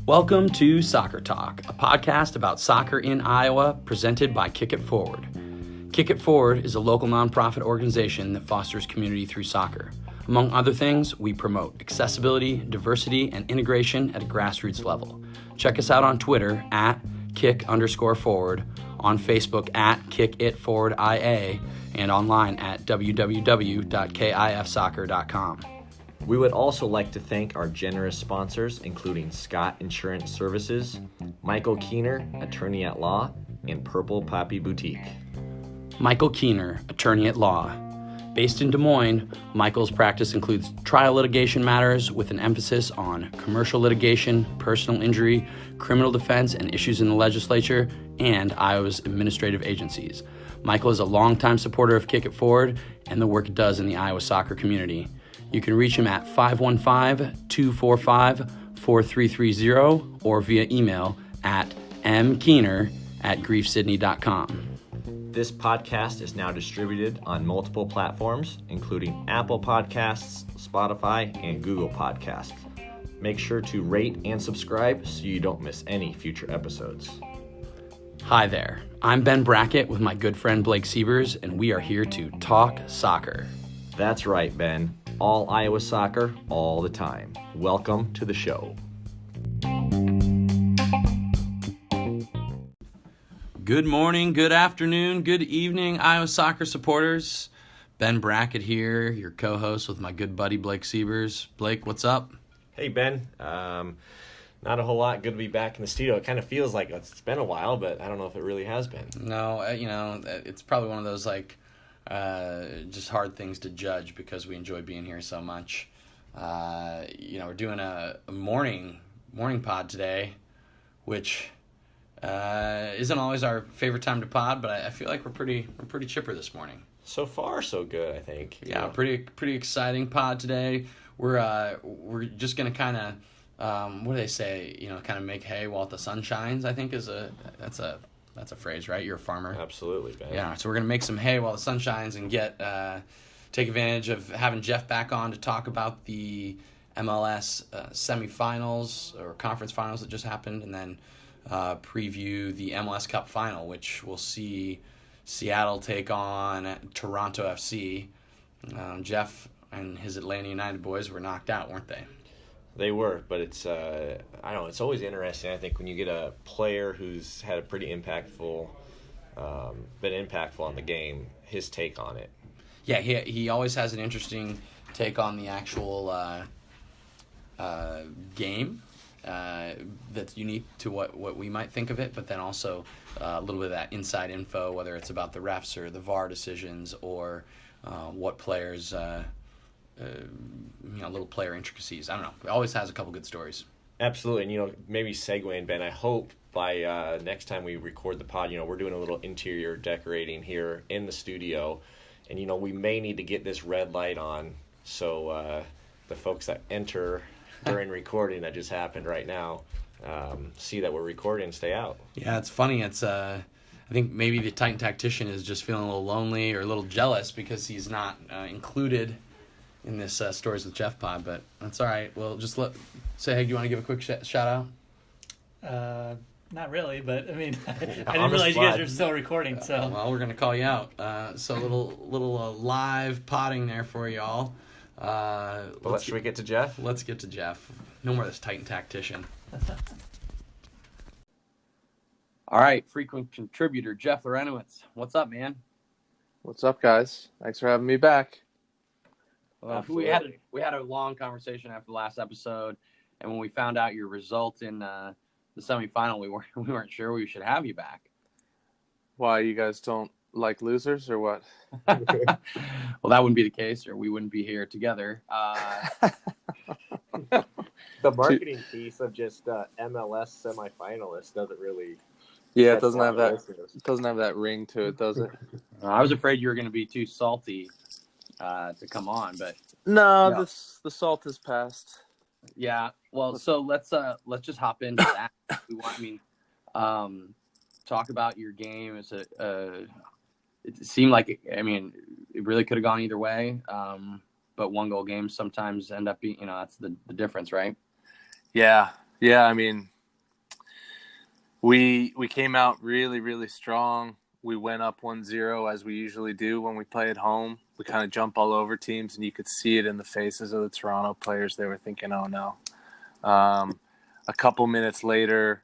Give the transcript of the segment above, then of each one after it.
Welcome to Soccer Talk, a podcast about soccer in Iowa presented by Kick It Forward. Kick It Forward is a local nonprofit organization that fosters community through soccer. Among other things, we promote accessibility, diversity, and integration at a grassroots level. Check us out on Twitter at kick_forward, on Facebook at kickitforwardIA, and online at www.kifsoccer.com. We would also like to thank our generous sponsors, including Scott Insurance Services, Michael Keener, Attorney at Law, and Purple Poppy Boutique. Michael Keener, Attorney at Law. Based in Des Moines, Michael's practice includes trial litigation matters with an emphasis on commercial litigation, personal injury, criminal defense, and issues in the legislature, and Iowa's administrative agencies. Michael is a longtime supporter of Kick It Forward and the work it does in the Iowa soccer community. You can reach him at 515-245-4330 or via email at mkeener@griefsydney.com. This podcast is now distributed on multiple platforms, including Apple Podcasts, Spotify, and Google Podcasts. Make sure to rate and subscribe so you don't miss any future episodes. Hi there, I'm Ben Brackett with my good friend Blake Siebers, and we are here to talk soccer. That's right, Ben. All Iowa soccer, all the time. Welcome to the show. Good morning, good afternoon, good evening, Iowa soccer supporters. Ben Brackett here, your co-host with my good buddy Blake Siebers. Blake, what's up? Hey, Ben. Not a whole lot. Good to be back in the studio. It kind of feels like it's been a while, but I don't know if it really has been. No, it's probably one of those just hard things to judge because we enjoy being here so much. We're doing a morning pod today, which isn't always our favorite time to pod, but I feel like we're pretty chipper this morning. So far, so good, I think. Yeah, pretty exciting pod today. We're just gonna kind of what do they say? Kind of make hay while the sun shines. I think that's a phrase, right? You're a farmer. Absolutely, Ben. Yeah, so we're going to make some hay while the sun shines and take advantage of having Jeff back on to talk about the MLS semifinals or conference finals that just happened, and then preview the MLS Cup final, which we'll see Seattle take on Toronto FC. Jeff and his Atlanta United boys were knocked out, weren't they? They were, but it's it's always interesting, I think, when you get a player who's had a pretty been impactful on the game, his take on it. Yeah, he always has an interesting take on the actual game that's unique to what we might think of it, but then also a little bit of that inside info, whether it's about the refs or the VAR decisions or what players... little player intricacies. I don't know. It always has a couple good stories. Absolutely. And, maybe segueing, Ben, I hope by next time we record the pod, we're doing a little interior decorating here in the studio. And, we may need to get this red light on so the folks that enter during recording that just happened right now see that we're recording and stay out. Yeah, it's funny. It's I think maybe the Titan tactician is just feeling a little lonely or a little jealous because he's not included in this Stories with Jeff pod, but that's all right. Well, just say, hey, do you want to give a quick shout out? Not really, but I mean, I didn't realize you guys are still recording. So well, we're gonna call you out. So a little live potting there for y'all. Should we get to Jeff? Let's get to Jeff. No more of this Titan tactician. All right, frequent contributor Jeff Larentowicz. What's up, man? What's up, guys? Thanks for having me back. Well, we had a long conversation after the last episode, and when we found out your result in the semifinal, we weren't sure we should have you back. Why, you guys don't like losers or what? Well, that wouldn't be the case, or we wouldn't be here together. The marketing piece of just MLS semifinalists doesn't really. Yeah, it doesn't have that ring to it, does it? I was afraid you were going to be too salty to come on, but no. The salt has passed. Yeah, well, so let's just hop into that. Talk about your game. It seemed like it really could have gone either way. but 1-goal games sometimes end up being, that's the difference, right? Yeah. I mean, we came out really, really strong. We went up 1-0 as we usually do when we play at home. We kind of jump all over teams, and you could see it in the faces of the Toronto players. They were thinking, oh no. A couple minutes later,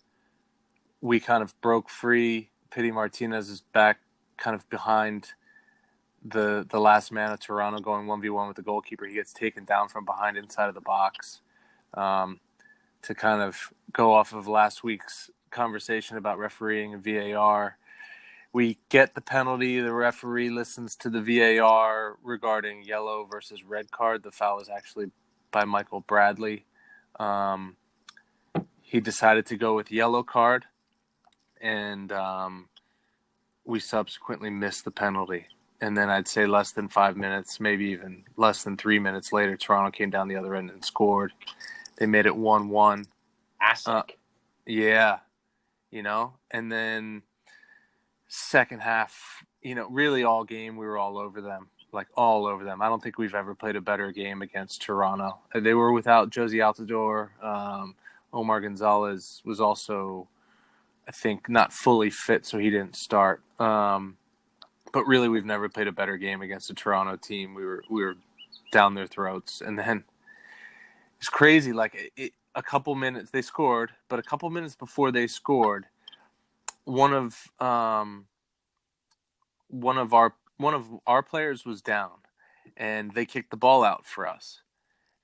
we kind of broke free. Pity Martinez is back kind of behind the last man of Toronto going 1v1 with the goalkeeper. He gets taken down from behind inside of the box. To kind of go off of last week's conversation about refereeing and VAR, we get the penalty. The referee listens to the VAR regarding yellow versus red card. The foul is actually by Michael Bradley. He decided to go with yellow card, and we subsequently missed the penalty. And then I'd say less than 5 minutes, maybe even less than 3 minutes later, Toronto came down the other end and scored. They made it 1-1. Yeah, and then second half, really all game we were all over them, I don't think we've ever played a better game against Toronto. They were without Josie Altidore. Omar Gonzalez was also, I think, not fully fit, so he didn't start. But really, we've never played a better game against a Toronto team. We were down their throats, and then it's crazy. A couple minutes they scored, but a couple minutes before they scored, one of our players was down, and they kicked the ball out for us.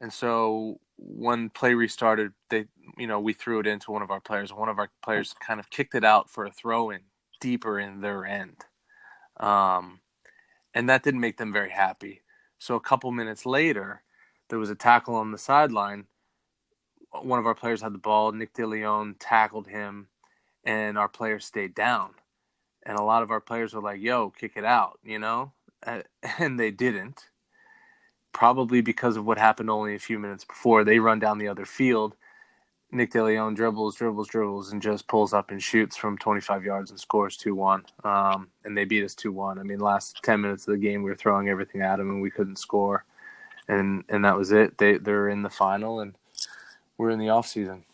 And so when play restarted, we threw it into one of our players. One of our players kind of kicked it out for a throw-in deeper in their end. And that didn't make them very happy. So a couple minutes later, there was a tackle on the sideline. One of our players had the ball. Nick DeLeon tackled him, and our player stayed down. And a lot of our players were like, yo, kick it out, and they didn't. Probably because of what happened only a few minutes before. They run down the other field. Nick DeLeon dribbles, and just pulls up and shoots from 25 yards and scores 2-1. And they beat us 2-1. I mean, last 10 minutes of the game, we were throwing everything at them, and we couldn't score. And that was it. They're in the final, and we're in the off season.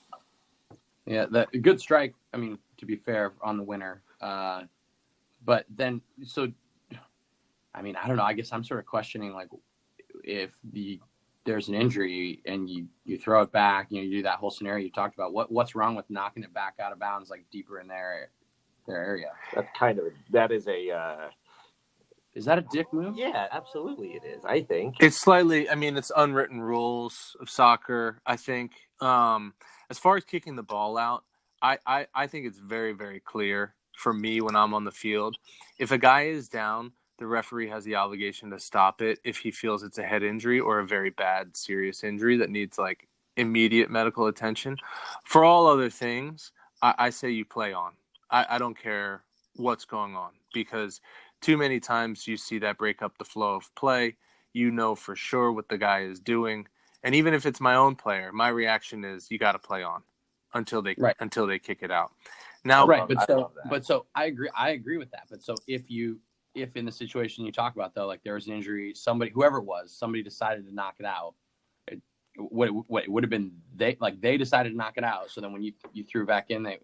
Yeah, a good strike. I mean, to be fair, on the winner. But then, so, I mean, I don't know. I guess I'm sort of questioning, if there's an injury and you throw it back, you do that whole scenario you talked about. What's wrong with knocking it back out of bounds, deeper in their area? Is that a dick move? Yeah, absolutely it is, I think. It's slightly, it's unwritten rules of soccer, I think. As far as kicking the ball out, I think it's very, very clear for me when I'm on the field. If a guy is down, the referee has the obligation to stop it if he feels it's a head injury or a very bad, serious injury that needs, immediate medical attention. For all other things, I say you play on. I don't care what's going on, because too many times you see that break up the flow of play. You know for sure what the guy is doing. And even if it's my own player, my reaction is you got to play on until they kick it out. Now, right, so I agree with that. But so if in the situation you talk about, though, there was an injury, whoever it was, somebody decided to knock it out. It would have been they decided to knock it out. So then when you threw back in, that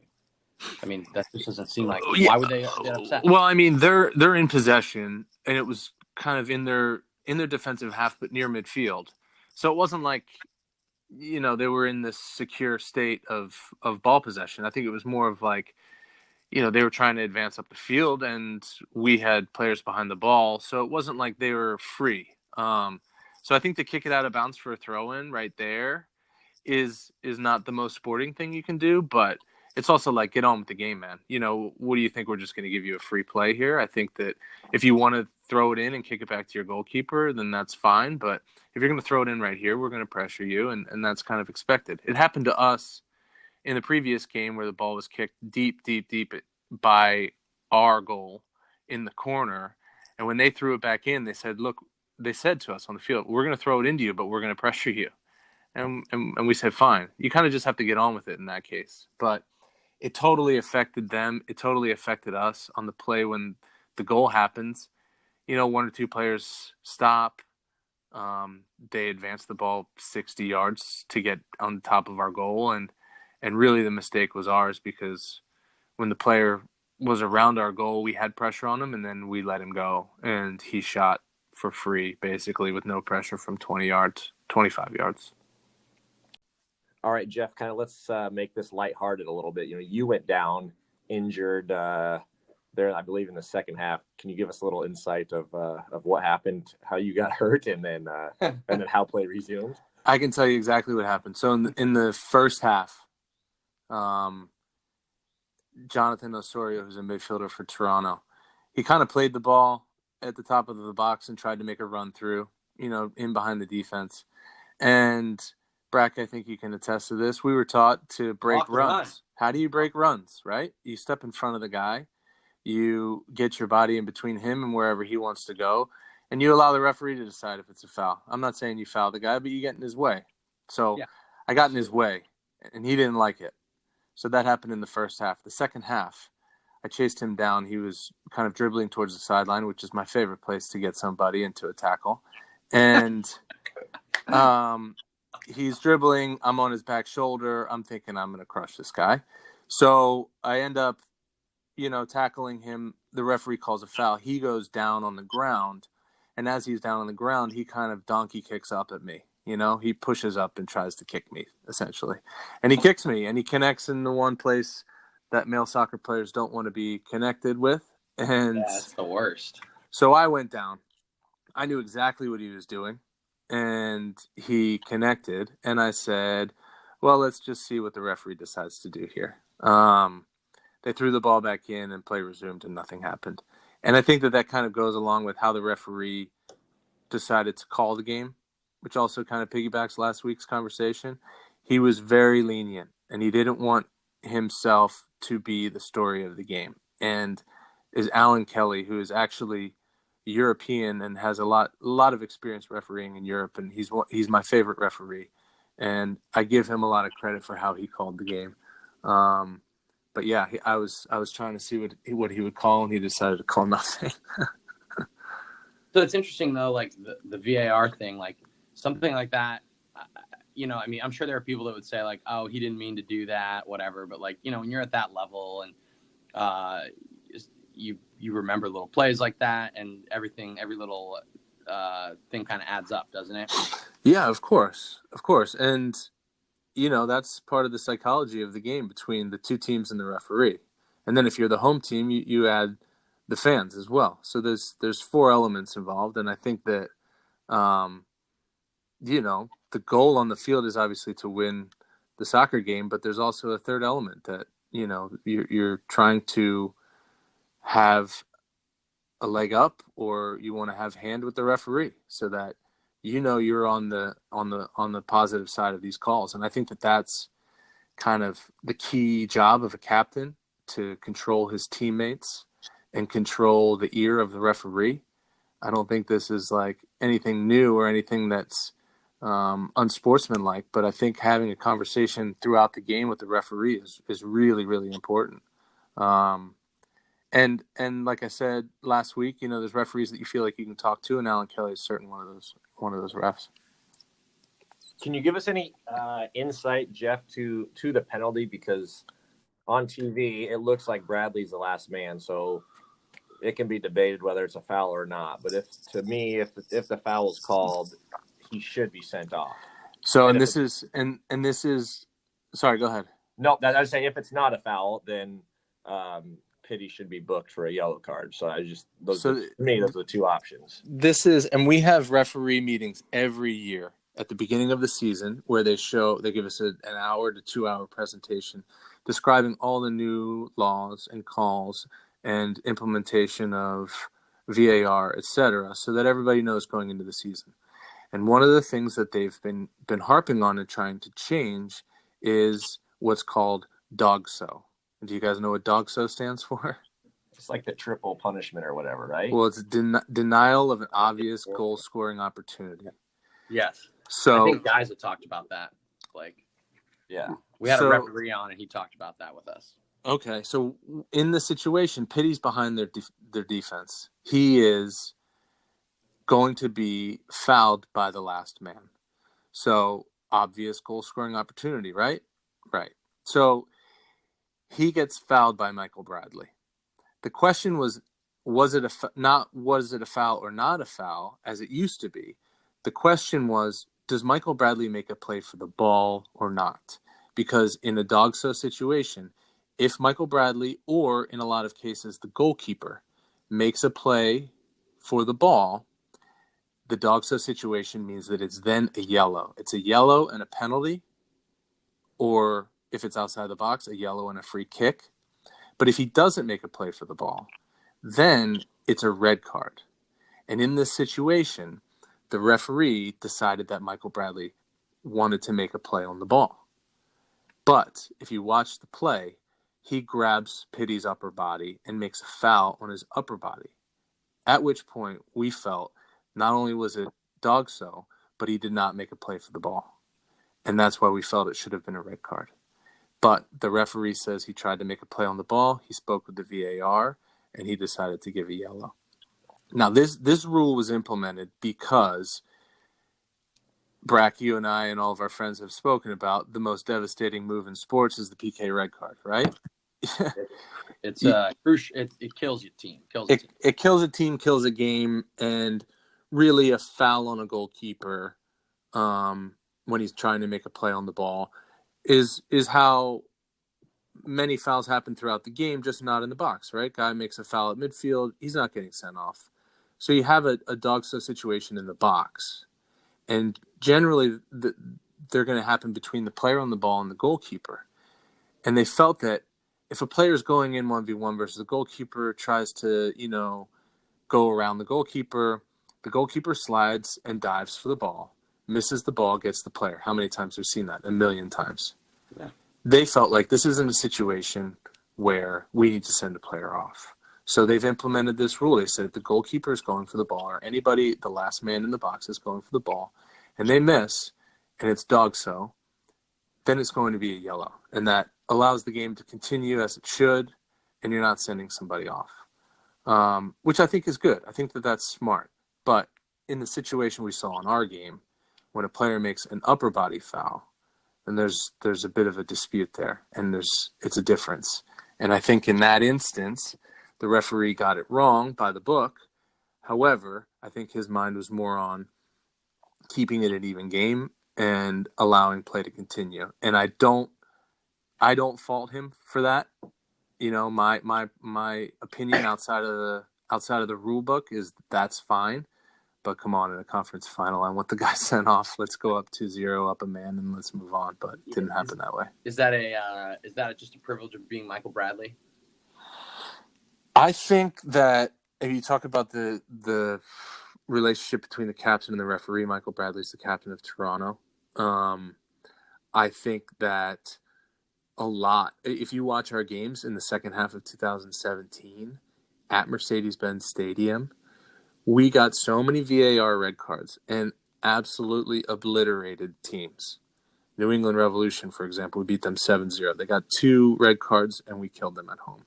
just doesn't seem like. Why would they get upset? Well, they're in possession, and it was kind of in their defensive half, but near midfield. So it wasn't they were in this secure state of ball possession. I think it was more of they were trying to advance up the field, and we had players behind the ball. So it wasn't like they were free. So I think to kick it out of bounds for a throw-in right there is not the most sporting thing you can do, but it's also get on with the game, man. What do you think? We're just going to give you a free play here? I think that if you want to throw it in and kick it back to your goalkeeper, then that's fine. But if you're going to throw it in right here, we're going to pressure you, and that's kind of expected. It happened to us in the previous game where the ball was kicked deep by our goal in the corner. And when they threw it back in, they said to us on the field, we're going to throw it into you, but we're going to pressure you. And we said, fine. You kind of just have to get on with it in that case. But it totally affected them. It totally affected us on the play when the goal happens. One or two players stop. They advanced the ball 60 yards to get on the top of our goal, and really the mistake was ours because when the player was around our goal, we had pressure on him, and then we let him go, and he shot for free, basically, with no pressure from 20 yards, 25 yards. All right, Jeff, kind of let's make this lighthearted a little bit. You went down injured there, I believe, in the second half. Can you give us a little insight of what happened, how you got hurt, and then how play resumed? I can tell you exactly what happened. So in the first half, Jonathan Osorio, who's a midfielder for Toronto, he kind of played the ball at the top of the box and tried to make a run through, in behind the defense. And Brack, I think you can attest to this. We were taught to break runs. How do you break runs, right? You step in front of the guy, you get your body in between him and wherever he wants to go, and you allow the referee to decide if it's a foul. I'm not saying you foul the guy, but you get in his way. So yeah. I got in his way, and he didn't like it. So that happened in the first half. The second half, I chased him down. He was kind of dribbling towards the sideline, which is my favorite place to get somebody into a tackle. And he's dribbling. I'm on his back shoulder. I'm thinking I'm going to crush this guy. So I end up, tackling him. The referee calls a foul. He goes down on the ground. And as he's down on the ground, he kind of donkey kicks up at me. He pushes up and tries to kick me, essentially. And he kicks me, and he connects in the one place that male soccer players don't want to be connected with. And that's the worst. So I went down. I knew exactly what he was doing. And he connected, and I said, well, let's just see what the referee decides to do here. They threw the ball back in, and play resumed, and nothing happened. And I think that kind of goes along with how the referee decided to call the game, which also kind of piggybacks last week's conversation. He was very lenient, and he didn't want himself to be the story of the game. And is Alan Kelly, who is actually European and has a lot of experience refereeing in Europe, and he's my favorite referee, and I give him a lot of credit for how he called the game. But yeah, I was trying to see what he would call, and he decided to call nothing. So it's interesting though, like the VAR thing, like something like that. I'm sure there are people that would say like, oh, he didn't mean to do that, whatever. But like, when you're at that level and you remember little plays like that, and every little thing kind of adds up, doesn't it? Yeah, of course. And, that's part of the psychology of the game between the two teams and the referee. And then if you're the home team, you add the fans as well. So there's four elements involved. And I think that, the goal on the field is obviously to win the soccer game, but there's also a third element that, you're trying to have a leg up, or you want to have hand with the referee so that you're on the positive side of these calls. And I think that that's kind of the key job of a captain, to control his teammates and control the ear of the referee. I don't think this is like anything new or anything that's unsportsmanlike, but I think having a conversation throughout the game with the referee is really, really important. And like I said last week, there's referees that you feel like you can talk to, and Alan Kelly is certainly one of those refs. Can you give us any insight, Jeff, to the penalty? Because on TV, it looks like Bradley's the last man, so it can be debated whether it's a foul or not. But if the foul is called, he should be sent off. So, and this is sorry, go ahead. No, I would say if it's not a foul, then Pitty should be booked for a yellow card. So those are the two options. And we have referee meetings every year at the beginning of the season where they give us an hour to 2 hour presentation describing all the new laws and calls and implementation of VAR, etc., so that everybody knows going into the season. And one of the things that they've been harping on and trying to change is what's called DOGSO. Do you guys know what DOGSO stands for? It's like the triple punishment or whatever, right? Well, it's denial of an obvious goal-scoring opportunity. Yes. So I think guys have talked about that. We had a referee on, and he talked about that with us. Okay, so in the situation, Pitty's behind their defense. He is going to be fouled by the last man. So obvious goal scoring opportunity, right? Right. So he gets fouled by Michael Bradley. The question was it a foul or not a foul, as it used to be? The question was, does Michael Bradley make a play for the ball or not? Because in a dogso situation, if Michael Bradley, or in a lot of cases the goalkeeper, makes a play for the ball, the dogso situation means that it's then a yellow. It's a yellow and a penalty, or if it's outside the box, a yellow and a free kick. But if he doesn't make a play for the ball, then it's a red card. And in this situation, the referee decided that Michael Bradley wanted to make a play on the ball. But if you watch the play, he grabs Pitty's upper body and makes a foul on his upper body, at which point we felt not only was it dogso, but he did not make a play for the ball. And that's why we felt it should have been a red card. But the referee says he tried to make a play on the ball. He spoke with the VAR, and he decided to give a yellow. Now, this rule was implemented because, Brack, you and I and all of our friends have spoken about the most devastating move in sports is the PK red card, right? It's crucial. It kills your team. It kills a team, kills a game, and really a foul on a goalkeeper when he's trying to make a play on the ball is how many fouls happen throughout the game, just not in the box, right? Guy makes a foul at midfield, he's not getting sent off. So you have a dogso situation in the box. And generally, they're going to happen between the player on the ball and the goalkeeper. And they felt that if a player is going in 1v1 versus the goalkeeper, tries to, go around the goalkeeper slides and dives for the ball, misses the ball, gets the player. How many times have we seen that? 1 million times. Yeah. They felt like this isn't a situation where we need to send a player off. So they've implemented this rule. They said if the goalkeeper is going for the ball, or anybody, the last man in the box is going for the ball, and they miss, and it's dogso, then it's going to be a yellow. And that allows the game to continue as it should, and you're not sending somebody off, which I think is good. I think that that's smart. But in the situation we saw in our game, when a player makes an upper body foul, then there's a bit of a dispute there, and it's a difference. And I think in that instance, the referee got it wrong by the book. However, I think his mind was more on keeping it an even game and allowing play to continue. And I don't fault him for that. My opinion outside of the rule book is that's fine. But come on, in a conference final, I want the guy sent off. Let's go up 2-0, up a man, and let's move on. But it didn't happen that way. Is that just a privilege of being Michael Bradley? I think that if you talk about the relationship between the captain and the referee, Michael Bradley's the captain of Toronto. I think that a lot. If you watch our games in the second half of 2017 at Mercedes-Benz Stadium, we got so many VAR red cards and absolutely obliterated teams. New England Revolution, for example, we beat them 7-0. They got 2 red cards and we killed them at home.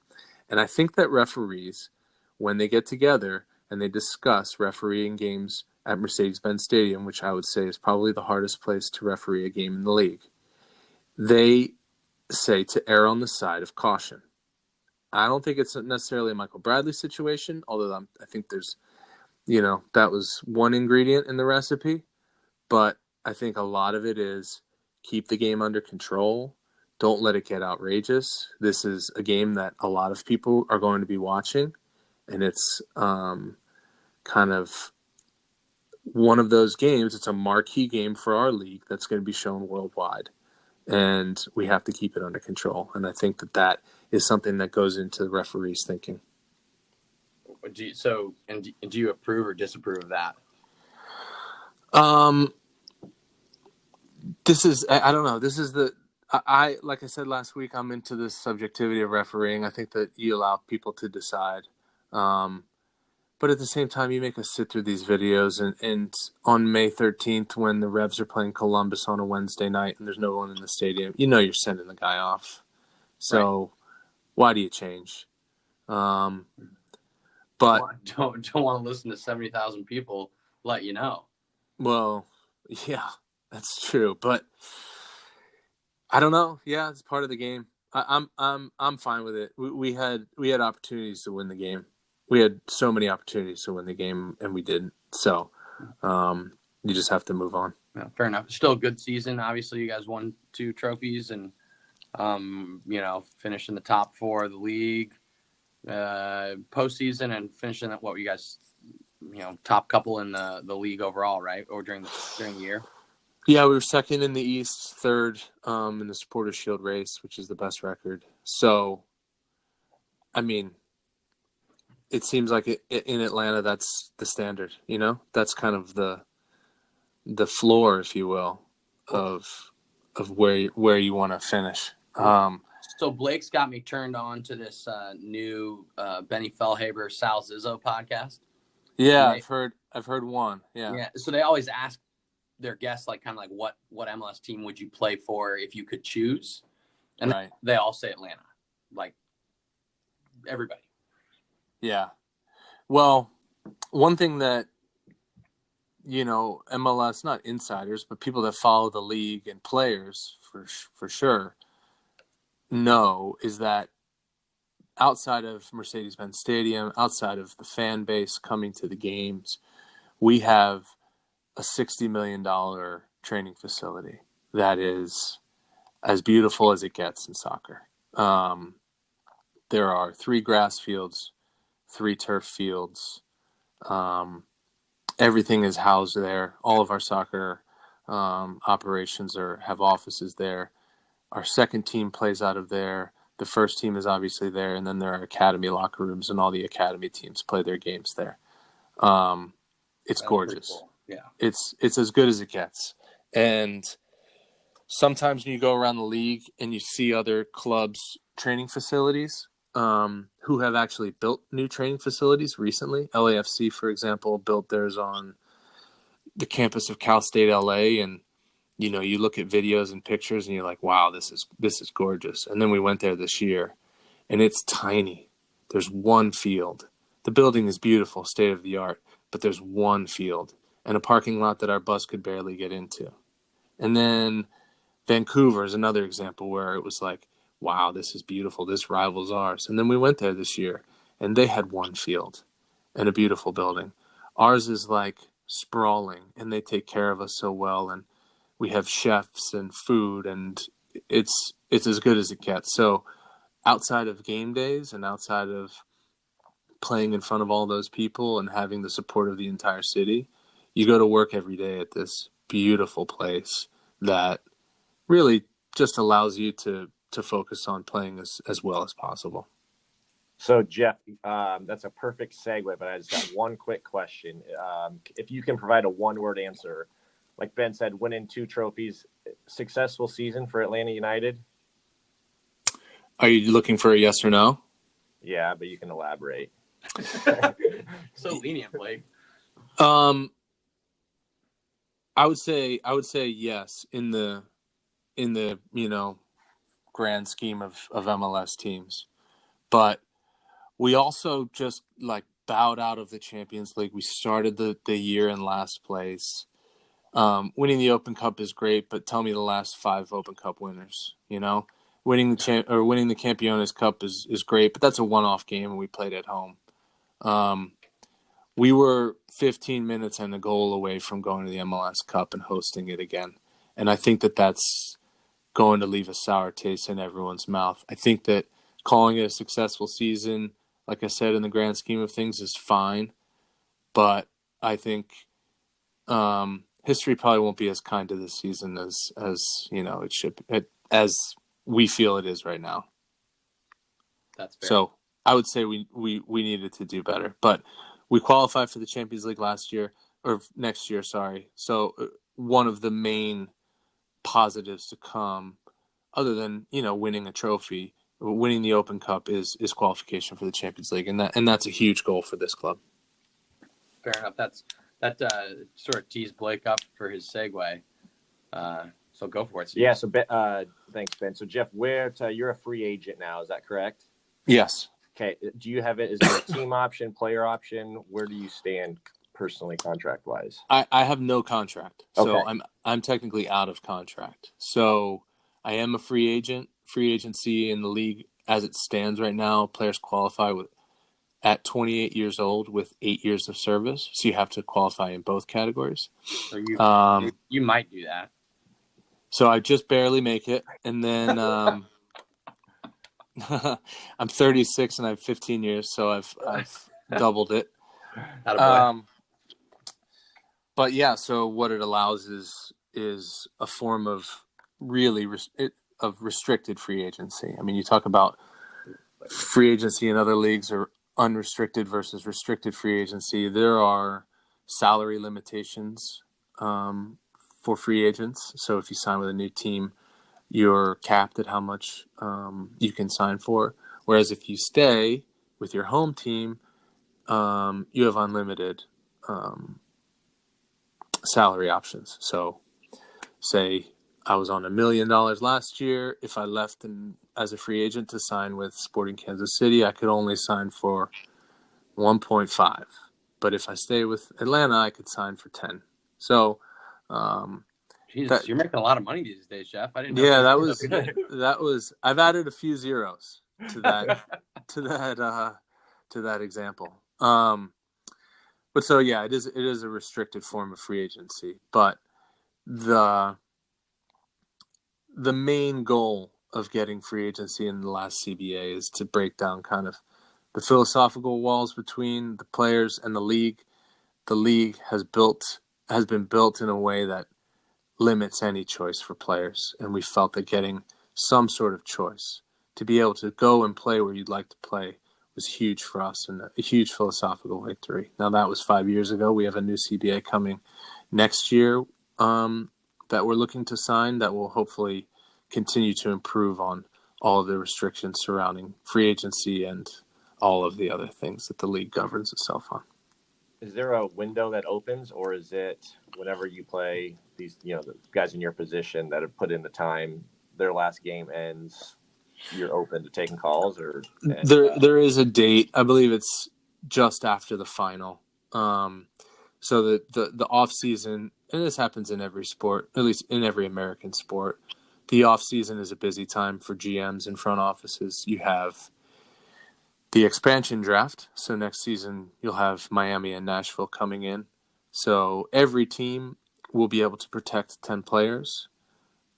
And I think that referees, when they get together and they discuss refereeing games at Mercedes-Benz Stadium, which I would say is probably the hardest place to referee a game in the league, they say to err on the side of caution. I don't think it's necessarily a Michael Bradley situation, although I think there's, that was one ingredient in the recipe. But I think a lot of it is keep the game under control. Don't let it get outrageous. This is a game that a lot of people are going to be watching, and it's kind of one of those games. It's a marquee game for our league that's going to be shown worldwide, and we have to keep it under control. And I think that is something that goes into the referees' thinking. Do you approve or disapprove of that? This is, I don't know. This is I like I said last week, I'm into the subjectivity of refereeing. I think that you allow people to decide. But at the same time, you make us sit through these videos. And on May 13th, when the Revs are playing Columbus on a Wednesday night and there's no one in the stadium, you're sending the guy off. So why do you change? But don't want to listen to 70,000 people let you know. Well, yeah, that's true, but I don't know. Yeah, it's part of the game. I'm fine with it. We had opportunities to win the game. We had so many opportunities to win the game, and we didn't. So, you just have to move on. Yeah, fair enough. Still a good season. Obviously, you guys won 2 trophies and, finished in the top 4 of the league postseason and finishing at what were you guys, top couple in the league overall, right? Or during the year? Yeah, we were second in the East, third in the Supporters Shield race, which is the best record. So, I mean, it seems like in Atlanta, that's the standard. That's kind of the floor, if you will, of where you want to finish. So Blake's got me turned on to this new Benny Fellhaber, Sal Zizzo podcast. Yeah, I've heard one. Yeah. Yeah. So they always ask their guests like what MLS team would you play for if you could choose? And right. They all say Atlanta. Like everybody. Yeah. Well, one thing that MLS, not insiders, but people that follow the league and players for sure know is that outside of Mercedes-Benz Stadium, outside of the fan base coming to the games, we have a $60 million training facility that is as beautiful as it gets in soccer. There are 3 grass fields, 3 turf fields. Everything is housed there. All of our soccer operations have offices there. Our second team plays out of there. The first team is obviously there, and then there are academy locker rooms, and all the academy teams play their games there. It's gorgeous. Cool. Yeah, it's as good as it gets. And sometimes when you go around the league and you see other clubs' training facilities, who have actually built new training facilities recently. LAFC, for example, built theirs on the campus of Cal State LA, and you look at videos and pictures and you're like, wow, this is gorgeous. And then we went there this year, and it's tiny. There's one field. The building is beautiful, state of the art, but there's one field and a parking lot that our bus could barely get into. And then Vancouver is another example where it was like, wow, this is beautiful. This rivals ours. And then we went there this year, and they had one field and a beautiful building. Ours is like sprawling, and they take care of us so well. And we have chefs and food, and it's as good as it gets. So outside of game days and outside of playing in front of all those people and having the support of the entire city, you go to work every day at this beautiful place that really just allows you to focus on playing as well as possible. So, Jeff, that's a perfect segue, but I just got one quick question. If you can provide a one-word answer, like Ben said, winning 2 trophies, successful season for Atlanta United? Are you looking for a yes or no? Yeah, but you can elaborate. So lenient, Blake. I would say yes in the grand scheme of MLS teams. But we also just bowed out of the Champions League. We started the year in last place. Winning the Open Cup is great, but tell me the last 5 Open Cup winners, winning the Campeones Cup is great, but that's a one-off game and we played at home. We were 15 minutes and a goal away from going to the MLS Cup and hosting it again. And I think that's going to leave a sour taste in everyone's mouth. I think that calling it a successful season, like I said, in the grand scheme of things is fine. But I think history probably won't be as kind to this season as it should, as we feel it is right now. That's fair. So I would say we needed to do better. But we qualified for the Champions League next year, sorry. So one of the main positives to come, other than winning a trophy, winning the Open Cup is qualification for the Champions League, and that's a huge goal for this club. Fair enough. That sort of teased Blake up for his segue. So go for it, Steve. Yeah. So thanks, Ben. So Jeff, you're a free agent now? Is that correct? Yes. Okay. Do you have it? Is there a team option, player option? Where do you stand personally contract wise? I have no contract, so Okay. I'm technically out of contract. So I am a free agent. Free agency in the league as it stands right now, players qualify at 28 years old with 8 years of service. So you have to qualify in both categories. So you Um, you might do that. so I just barely make it, and then I'm 36 and I have 15 years, so I've doubled it. Attaboy. But yeah, so what it allows is a form of really of restricted free agency. I mean, you talk about free agency in other leagues or unrestricted versus restricted free agency. There are salary limitations for free agents. So if you sign with a new team, you're capped at how much you can sign for. Whereas if you stay with your home team, you have unlimited salary options. So say I was on $1 million last year. If I left as a free agent to sign with Sporting Kansas City, I could only sign for 1.5. But if I stay with Atlanta, I could sign for 10. So Jesus, you're making a lot of money these days, Jeff. I didn't know. yeah, that was good. that was. I've added a few zeros to that to that example. But so yeah, it is a restricted form of free agency. But the main goal of getting free agency in the last CBA is to break down kind of the philosophical walls between the players and the league. The league has been built in a way that limits any choice for players, and we felt that getting some sort of choice to be able to go and play where you'd like to play was huge for us and a huge philosophical victory. Now that was 5 years ago. We have a new CBA coming next year that we're looking to sign that will hopefully continue to improve on all of the restrictions surrounding free agency and all of the other things that the league governs itself on. Is there a window that opens, or is it whenever you play these, the guys in your position that have put in the time, their last game ends, you're open to taking calls? There is a date. I believe it's just after the final. So the off season, and this happens in every sport, at least in every American sport, the off season is a busy time for GMs and front offices. You have the expansion draft. So next season you'll have Miami and Nashville coming in. So every team will be able to protect 10 players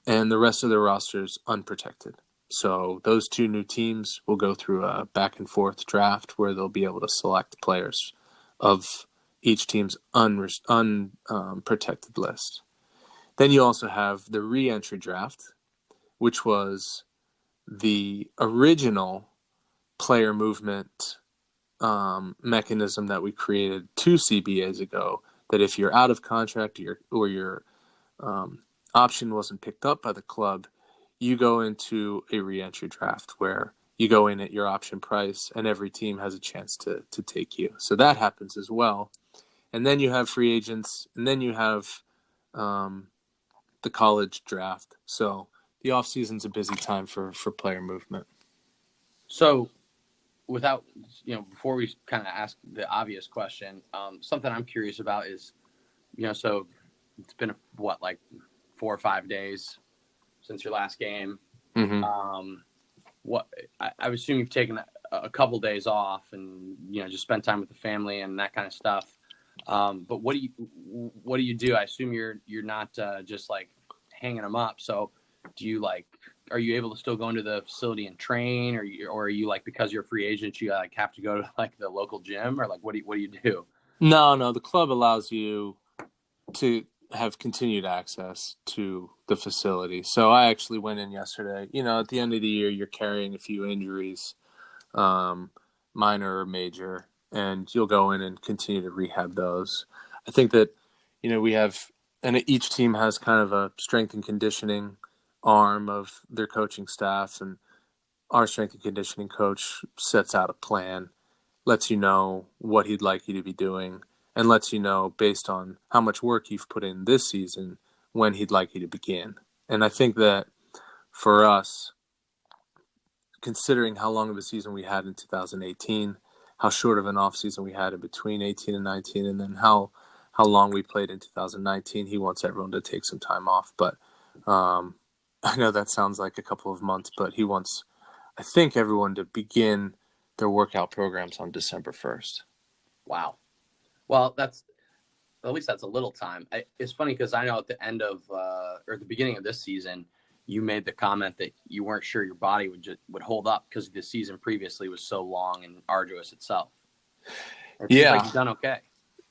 and the rest of their rosters unprotected. So those two new teams will go through a back and forth draft where they'll be able to select players of each team's unprotected list. Then you also have the re-entry draft, which was the original player movement mechanism that we created 2 CBAs ago, that if you're out of contract or your option wasn't picked up by the club, you go into a re-entry draft where you go in at your option price and every team has a chance to take you. So that happens as well. And then you have free agents, and then you have the college draft. So the off season's a busy time for player movement. So before we kind of ask the obvious question, something I'm curious about is, so it's been like 4 or 5 days since your last game. Mm-hmm. I would assume you've taken a couple days off and just spent time with the family and that kind of stuff. But what do you do? I assume you're not just like hanging them up. So do you are you able to still go into the facility and train, or are you because you're a free agent, you have to go to the local gym, or what do you do? No, the club allows you to have continued access to the facility. So I actually went in yesterday. At the end of the year, you're carrying a few injuries, minor or major, and you'll go in and continue to rehab those. I think that, we have, and each team has kind of a strength and conditioning arm of their coaching staff, and our strength and conditioning coach sets out a plan, lets you know what he'd like you to be doing, and lets you know based on how much work you've put in this season when he'd like you to begin. And I think that for us, considering how long of a season we had in 2018 how short of an off season we had in between 18 and 19, and then how long we played in 2019. He wants everyone to take some time off, but I know that sounds like a couple of months, but he wants, I think, everyone to begin their workout programs on December 1st. Wow. Well, at least that's a little time. It's funny because I know at the end of or at the beginning of this season, you made the comment that you weren't sure your body would hold up because the season previously was so long and arduous itself. It seems like you've done okay.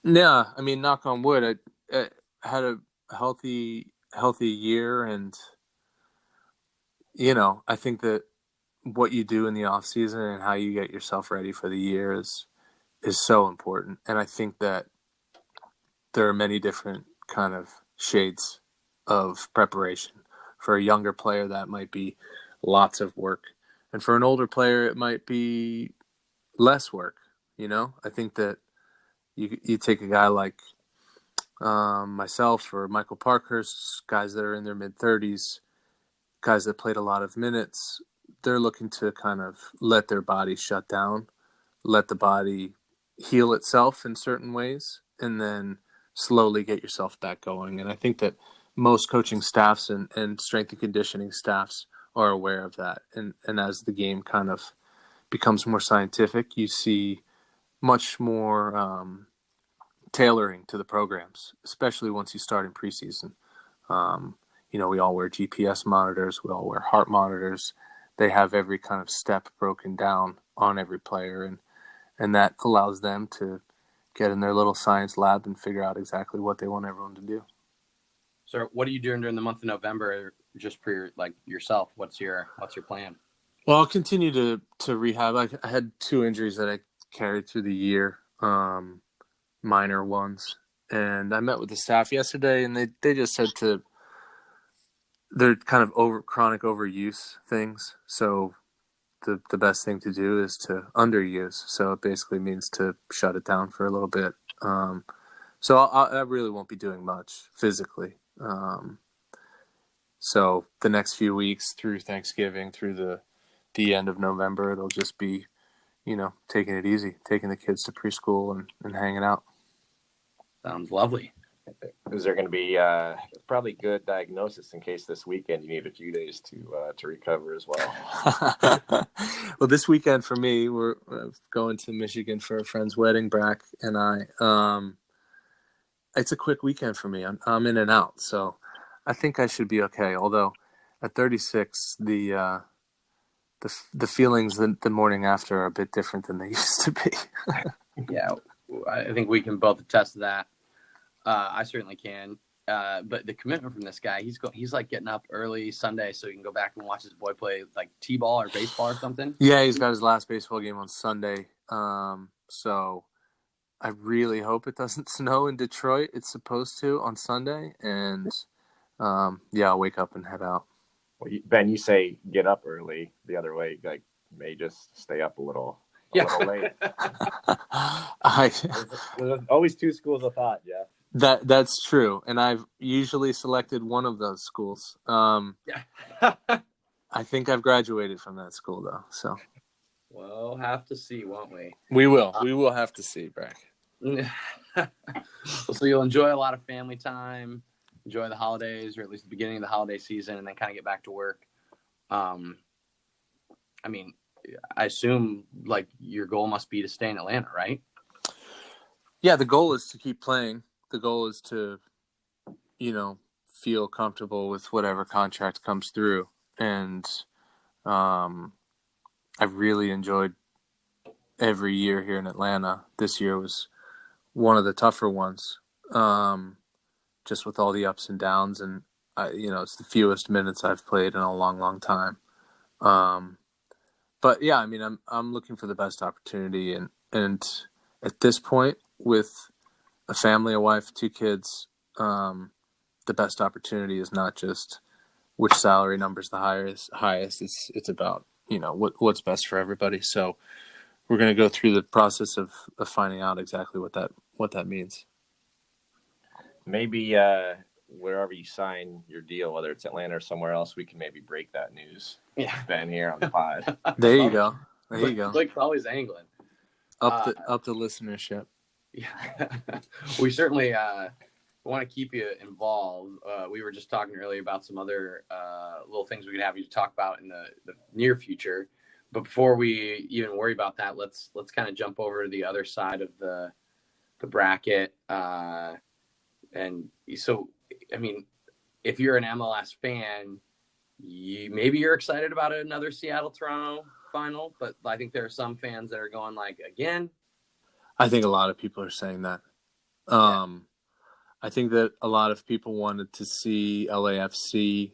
Yeah, I mean, knock on wood, I had a healthy year, and I think that what you do in the off season and how you get yourself ready for the year is so important. And I think that there are many different kind of shades of preparation. For a younger player, that might be lots of work. And for an older player, it might be less work. I think that you take a guy like myself or Michael Parkhurst, guys that are in their mid-30s, guys that played a lot of minutes, they're looking to kind of let their body shut down, let the body heal itself in certain ways, and then slowly get yourself back going. And I think that most coaching staffs and strength and conditioning staffs are aware of that. And as the game kind of becomes more scientific, you see much more tailoring to the programs, especially once you start in preseason. We all wear GPS monitors. We all wear heart monitors. They have every kind of step broken down on every player. And that allows them to get in their little science lab and figure out exactly what they want everyone to do. So what are you doing during the month of November just for yourself? What's your plan? Well, I'll continue to rehab. I had 2 injuries that I carried through the year, minor ones. And I met with the staff yesterday, and they just said they're kind of chronic overuse things. So the best thing to do is to underuse. So it basically means to shut it down for a little bit. So I really won't be doing much physically. So the next few weeks through Thanksgiving, through the end of November, it'll just be, taking it easy, taking the kids to preschool and hanging out. Sounds lovely. Is there going to be probably good diagnosis in case this weekend you need a few days to recover as well? Well, this weekend for me, we're going to Michigan for a friend's wedding, Brack and I. It's a quick weekend for me. I'm in and out, so I think I should be okay. Although at 36, the feelings the morning after are a bit different than they used to be. Yeah, I think we can both attest to that. I certainly can. But the commitment from this guy, he's like getting up early Sunday so he can go back and watch his boy play like t-ball or baseball or something. Yeah, he's got his last baseball game on Sunday. So I really hope it doesn't snow in Detroit. It's supposed to on Sunday. And I'll wake up and head out. Well, Ben, you say get up early. The other way, like may just stay up a little late. There's always 2 schools of thought, Jeff. That's true, and I've usually selected one of those schools. I think I've graduated from that school, though. So we'll have to see, won't we? We will. We will have to see, Brack. So you'll enjoy a lot of family time, enjoy the holidays, or at least the beginning of the holiday season, and then kind of get back to work. I mean, I assume like your goal must be to stay in Atlanta, right? Yeah, the goal is to keep playing. The goal is to, feel comfortable with whatever contract comes through. And I've really enjoyed every year here in Atlanta. This year was one of the tougher ones, just with all the ups and downs. And, it's the fewest minutes I've played in a long, long time. But, yeah, I mean, I'm looking for the best opportunity. And at this point, with a family, a wife, 2 kids, the best opportunity is not just which salary number is the highest. It's about, what's best for everybody. So we're going to go through the process of finding out exactly what that means. Maybe wherever you sign your deal, whether it's Atlanta or somewhere else, we can maybe break that news. Yeah, Ben here on the pod. There you go. Blake's always angling. up the listenership. Yeah, we certainly want to keep you involved. We were just talking earlier about some other little things we could have you to talk about in the near future. But before we even worry about that, let's kind of jump over to the other side of the bracket. And so, I mean, if you're an MLS fan, maybe you're excited about another Seattle-Toronto final, but I think there are some fans that are going like, again. I think a lot of people are saying that. I think that a lot of people wanted to see LAFC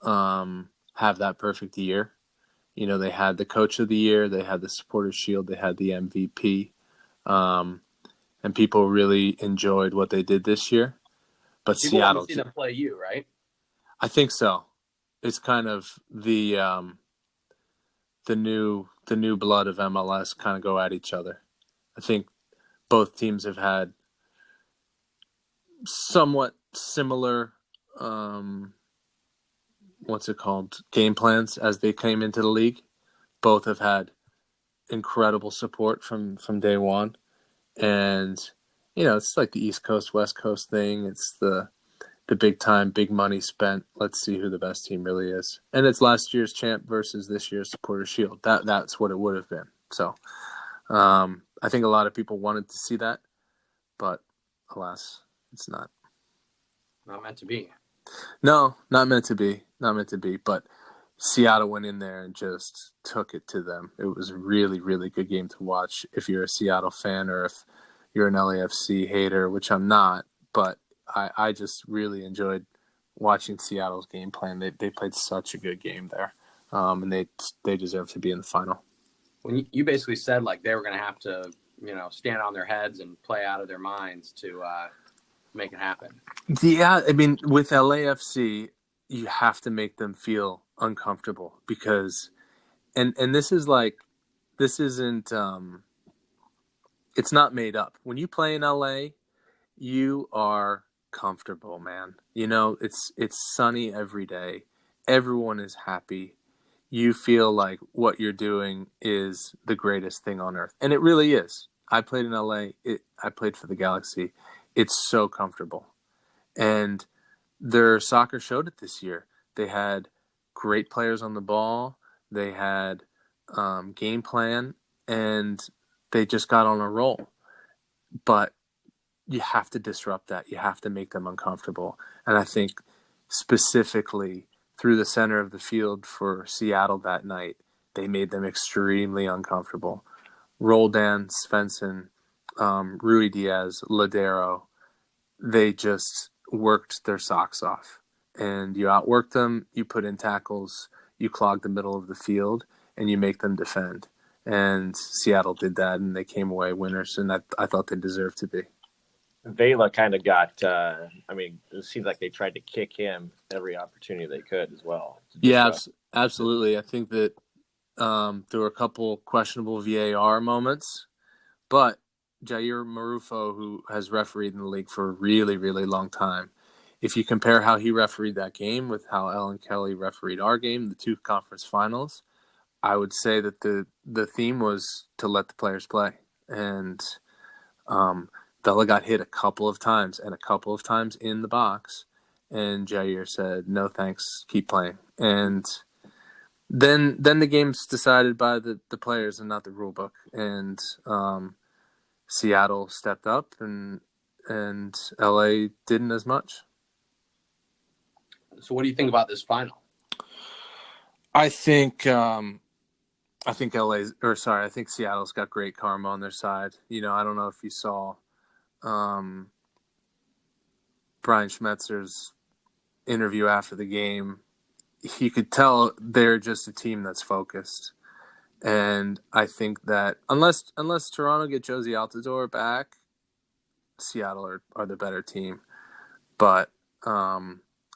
have that perfect year. You know, they had the coach of the year, they had the supporters shield, they had the MVP. And people really enjoyed what they did this year. But people Seattle, want to see them play you, right? I think so. It's kind of the new blood of MLS kind of go at each other. I think both teams have had somewhat similar game plans as they came into the league. Both have had incredible support from day one. And, you know, it's like the East Coast, West Coast thing. It's the big time, big money spent. Let's see who the best team really is. And it's last year's champ versus this year's supporters shield. That's what it would have been. So I think a lot of people wanted to see that, but alas, it's not. Not meant to be. No, not meant to be. Not meant to be. But Seattle went in there and just took it to them. It was a really, really good game to watch if you're a Seattle fan or if you're an LAFC hater, which I'm not. But I just really enjoyed watching Seattle's game plan. They played such a good game there, and they deserve to be in the final. When you basically said like they were going to have to, you know, stand on their heads and play out of their minds to make it happen. Yeah, I mean, with LAFC, you have to make them feel uncomfortable because, and this isn't, it's not made up. When you play in LA, you are comfortable, man. You know, it's sunny every day. Everyone is happy. You feel like what you're doing is the greatest thing on earth. And it really is. I played in LA. I played for the Galaxy. It's so comfortable. And their soccer showed it this year. They had great players on the ball. They had game plan, and they just got on a roll. But you have to disrupt that. You have to make them uncomfortable. And I think specifically through the center of the field for Seattle that night, they made them extremely uncomfortable. Roldan, Svensson, Rui Diaz, Ladero, they just worked their socks off. And you outwork them, you put in tackles, you clog the middle of the field, and you make them defend. And Seattle did that, and they came away winners, and I thought they deserved to be. Vela kind of got, it seems like they tried to kick him every opportunity they could as well. Yeah, absolutely. I think that there were a couple questionable VAR moments, but Jair Marufo, who has refereed in the league for a really, really long time, if you compare how he refereed that game with how Ellen Kelly refereed our game, the two conference finals, I would say that the theme was to let the players play. And Vela got hit a couple of times in the box, and Jair said, "No thanks, keep playing." And then the game's decided by the players and not the rule book. And Seattle stepped up, and LA didn't as much. So what do you think about this final? I think Seattle's got great karma on their side. You know, I don't know if you saw Brian Schmetzer's interview after the game. You could tell they're just a team that's focused. And I think that unless Toronto get Josie Altidore back, Seattle are the better team. But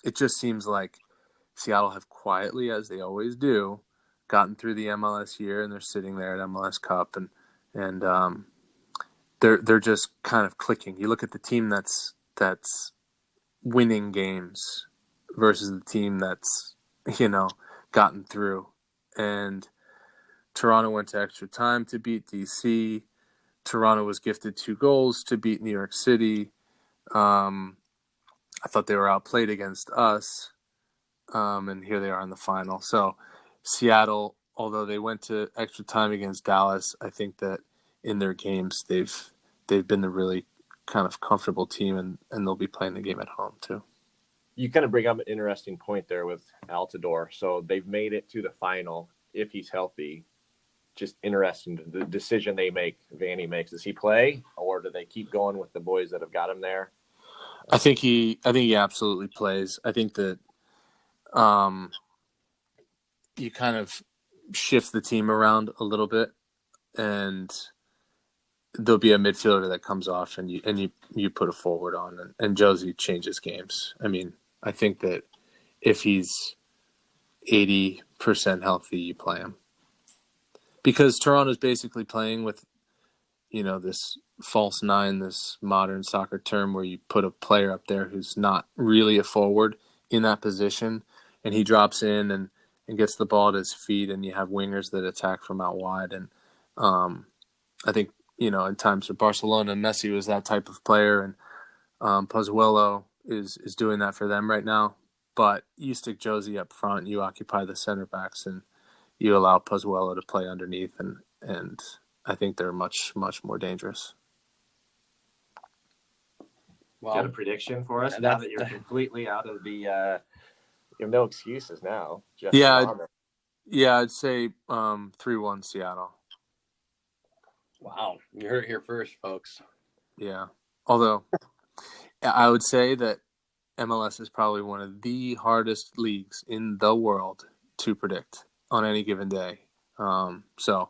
it just seems like Seattle have quietly, as they always do, gotten through the MLS year, and they're sitting there at MLS Cup, and they're just kind of clicking. You look at the team that's winning games versus the team that's, you know, gotten through. And Toronto went to extra time to beat DC. Toronto was gifted 2 goals to beat New York City. I thought they were outplayed against us, and here they are in the final. So Seattle, although they went to extra time against Dallas, I think that in their games they've been the really kind of comfortable team, and they'll be playing the game at home too. You kind of bring up an interesting point there with Altidore. So they've made it to the final if he's healthy. Just interesting, the decision Vanny makes. Does he play, or do they keep going with the boys that have got him there? I think he absolutely plays. I think that you kind of shift the team around a little bit, and there'll be a midfielder that comes off, and you put a forward on, and Josie changes games. I mean, I think that if he's 80% healthy, you play him. Because Toronto's basically playing with, this false nine, this modern soccer term where you put a player up there who's not really a forward in that position, and he drops in and gets the ball at his feet, and you have wingers that attack from out wide. And I think, in times for Barcelona, Messi was that type of player, and Pozuelo is doing that for them right now. But you stick Josie up front, you occupy the center backs, and you allow Pozuelo to play underneath, and I think they're much, much more dangerous. Well, got a prediction for us now that you're completely out of the you have no excuses now. I'd say 3-1 Seattle. Wow, you heard it here first, folks. Yeah, although I would say that MLS is probably one of the hardest leagues in the world to predict on any given day. So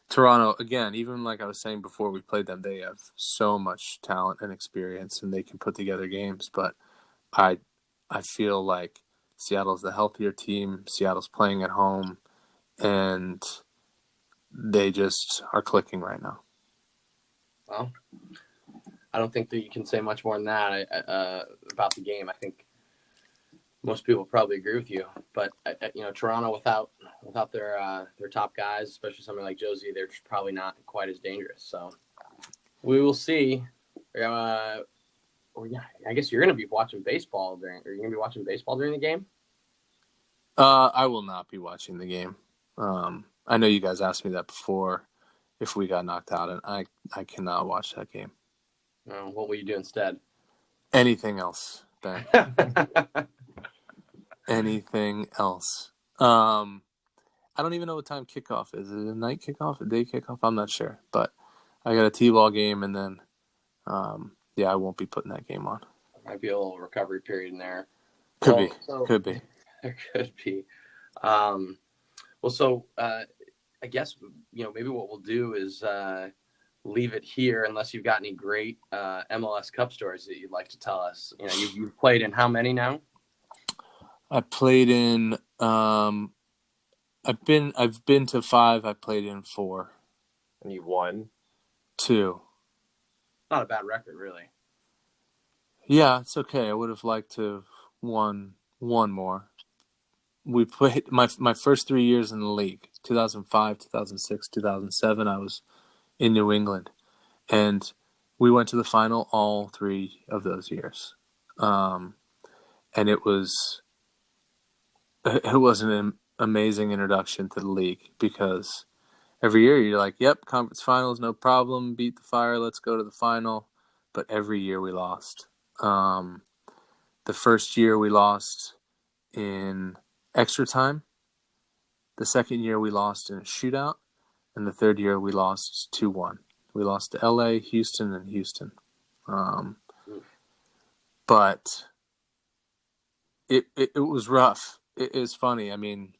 Toronto, again, even like I was saying before we played them, they have so much talent and experience, and they can put together games. But I feel like Seattle's the healthier team. Seattle's playing at home, and they just are clicking right now. Well, I don't think that you can say much more than that about the game. I think most people probably agree with you, but Toronto without their top guys, especially somebody like Josie, they're probably not quite as dangerous. So we will see. I guess you're going to be watching baseball during the game. I will not be watching the game. I know you guys asked me that before if we got knocked out, and I cannot watch that game. What will you do instead? Anything else, Ben? Anything else? I don't even know what time kickoff is. Is it a night kickoff, a day kickoff? I'm not sure, but I got a T-ball game, and then I won't be putting that game on. Might be a little recovery period in there. Could be. There could be. I guess maybe what we'll do is leave it here, unless you've got any great MLS Cup stories that you'd like to tell us. You've played in how many now? I played in. I've been to 5. I played in 4. And you won 2. Not a bad record, really. Yeah, it's okay. I would have liked to have won one more. We played my first 3 years in the league, 2005, 2006, 2007. I was in New England, and we went to the final all 3 of those years. And it was an amazing introduction to the league, because every year you're like, yep, conference finals, no problem, beat the Fire, let's go to the final. But every year we lost. The first year we lost in extra time. The second year we lost in a shootout. And the third year we lost 2-1. We lost to LA, Houston, and Houston. But it was rough. It is funny. I mean,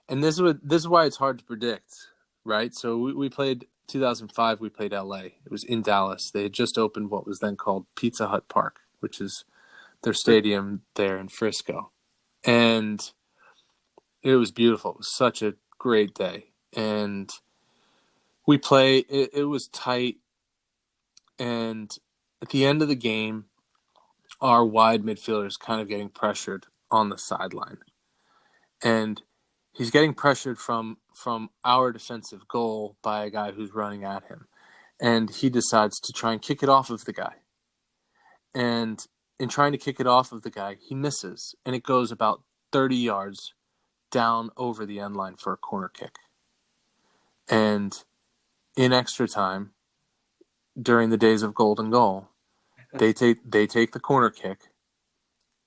and this is why it's hard to predict, right? So we played 2005. We played LA. It was in Dallas. They had just opened what was then called Pizza Hut Park, which is their stadium there in Frisco, and it was beautiful. It was such a great day, and we play. It was tight, and at the end of the game, our wide midfielder is kind of getting pressured on the sideline, and he's getting pressured from our defensive goal by a guy who's running at him, and he decides to try and kick it off of the guy. And in trying to kick it off of the guy, he misses, and it goes about 30 yards down over the end line for a corner kick. And in extra time, during the days of golden goal, they take the corner kick,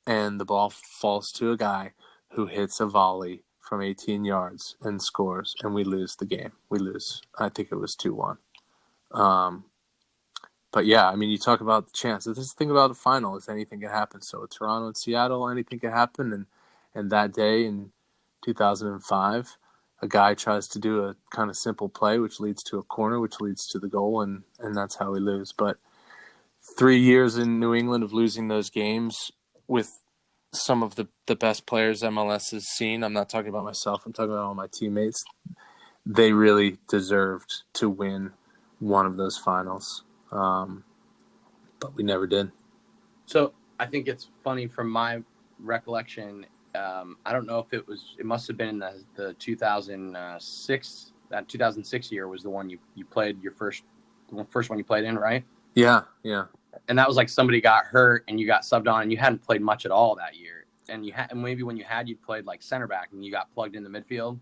and the ball falls to a guy who hits a volley from 18 yards and scores, and we lose the game. We lose. I think it was 2-1. But yeah, I mean, you talk about the chances. This thing about the final is anything can happen. So Toronto and Seattle, anything can happen. And that day in 2005, a guy tries to do a kind of simple play, which leads to a corner, which leads to the goal, and that's how we lose. But 3 years in New England of losing those games with some of the best players MLS has seen. I'm not talking about myself. I'm talking about all my teammates. They really deserved to win one of those finals. But we never did. So I think it's funny from my recollection. I don't know if it must have been in the 2006. That 2006 year was the one you played the first one you played in, right? Yeah. And that was like somebody got hurt and you got subbed on and you hadn't played much at all that year. And and maybe when you played like center back and you got plugged in the midfield.